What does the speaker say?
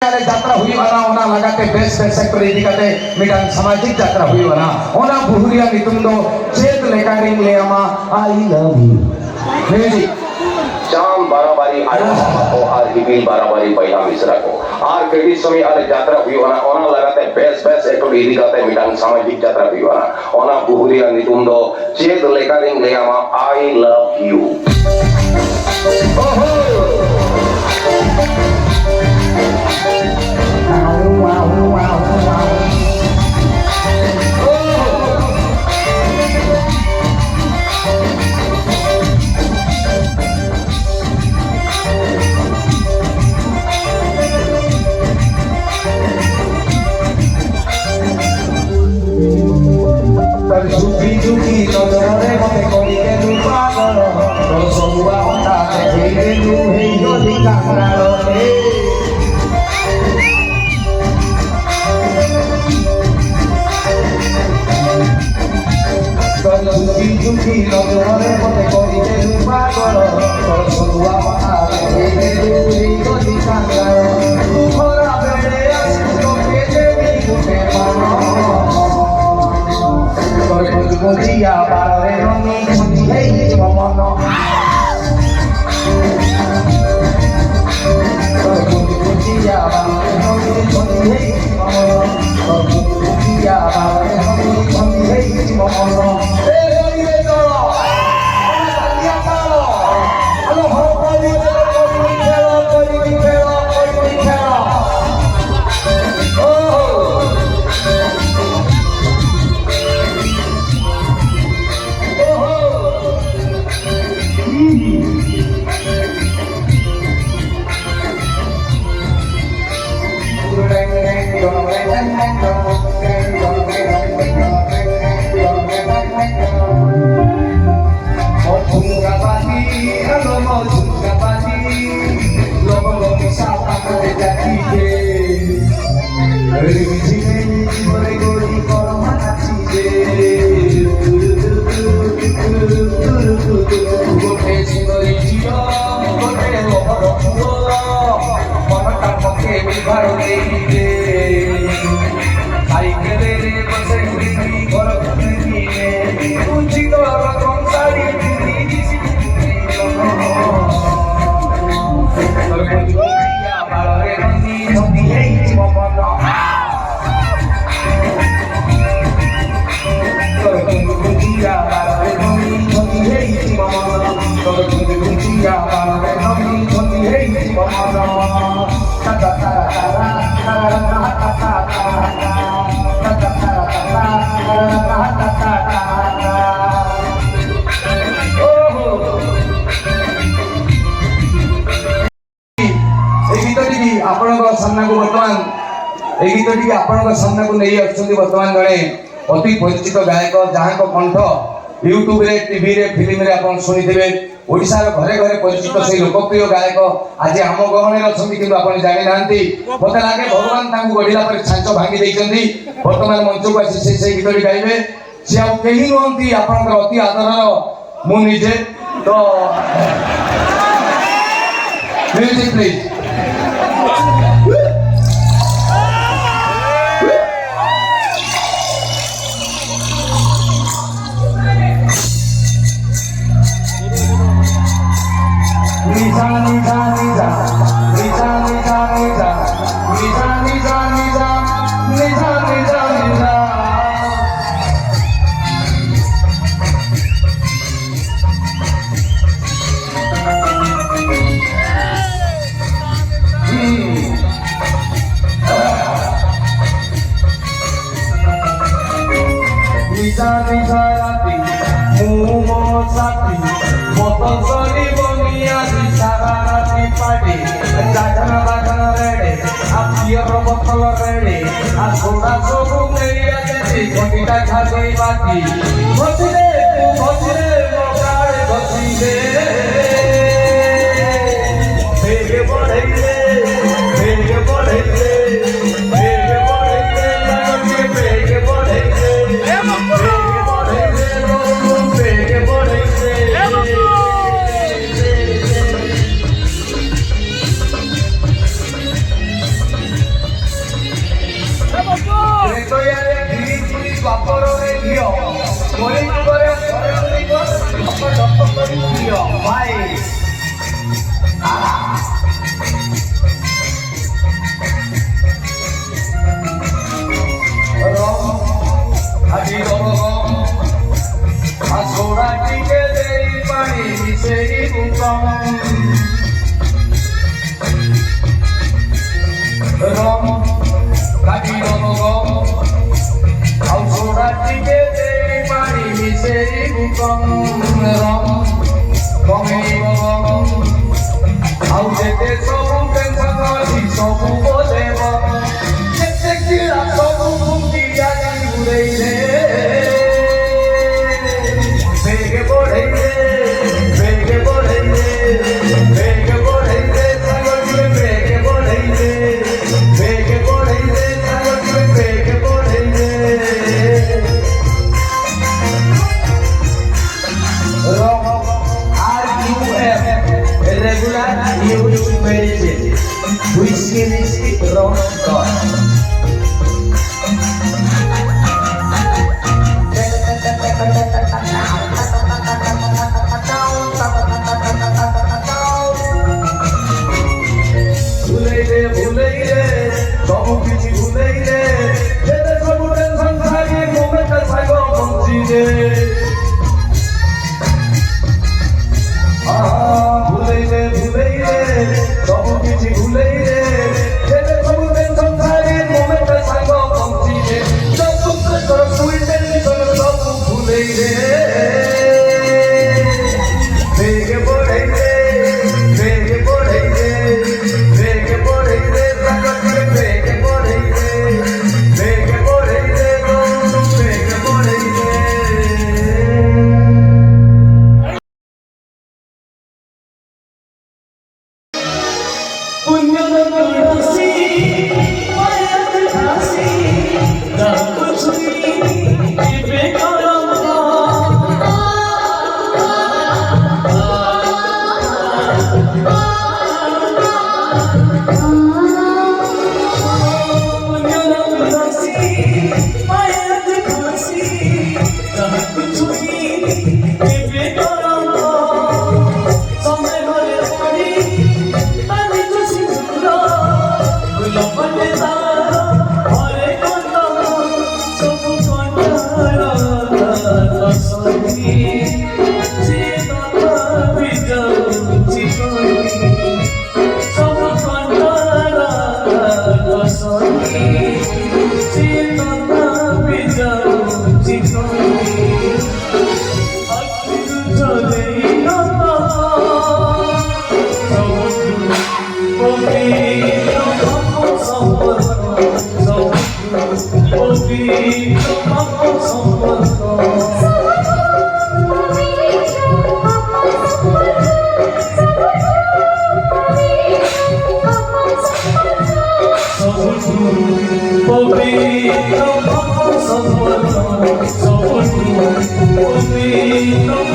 यात्रा हुई वाला ओना लगाते बेस बेस सेक्टर इदी काते मिडन सामाजिक यात्रा हुई वाला ओना बुहुरिया नितुम दो चेत लेकारिंग ले आमा आई लव यू म्यूजिक जाम बाराबारी आयो को आर हिबिल बाराबारी पहिला मिश्रा को आर केडी समय आले यात्रा हुई वाला ओना लगाते बेस बेस सेक्टर इदी काते मिडन सामाजिक यात्रा हुई वाला ओना बुहुरिया नितुम दो चेत लेकारिंग ले आमा आई लव यू ओहो झुकी झुकी नजरे मते करिके तू पागल तो सबुआ होता देखिके तू हे गली काकरालो रे झुकी झुकी नजरे मते करिके तू पागल तो सबुआ होता देखिके तू हे गली काकरालो भरा बेड़े आसी तो केजे नी मानो Dia para remi hey mono dia para remi hey mono dia para remi hey mono गीतटी आपण सामना को नहीं बर्तमान जड़े अति परिचित गायक जहाँ कंठ यूट्यूब रे टीवी रे फिल्म रे आपण शुणिथे ओडिशा घरे घरे परिचित से लोकप्रिय गायक आज आम गहणे अच्छी कि आप जानी ना मत लगे भगवान गढ़ला पर छांच भांगी देती बर्तमान मंच को आसी से गीतटी गाइबे सी आई नुहति आप अति आदर मुझे तो म्यूजिक प्लीज Sinisip rongkok ভুলেইলে সব কিছু ভুলেইলে যেতে সব টেনশন ছাড়িয়ে মোমেন্টটা সাইগো বঞ্চিলে ভুলেইলে সব কিছু ভুলেইলে যেতে সব টেনশন ছাড়িয়ে মোমেন্টটা সাইগো বঞ্চিলে সব তোর তুই টেনশন সব ভুলেইলে বেগে পড়াইলে বেগে পড়াইলে বেগে পড়াইলে সাগর বেগে পড়াইলে বেগে পড়াইলে বন্ধু বেগে পড়াইলে पुण्य तुलसी मायत खासी राम छुई बेकरम पुण्य तुलसी मायत खासी राम छुई बेकरम समय भरे पड़ी तानी तो सिंदूर गुल पटे तारा हरे कंदम सब कंठारा रसनी सीता बिजाऊ चिकनी सब कंठारा रसनी सीता बिजाऊ चिकनी अखिल चले ना Pavitra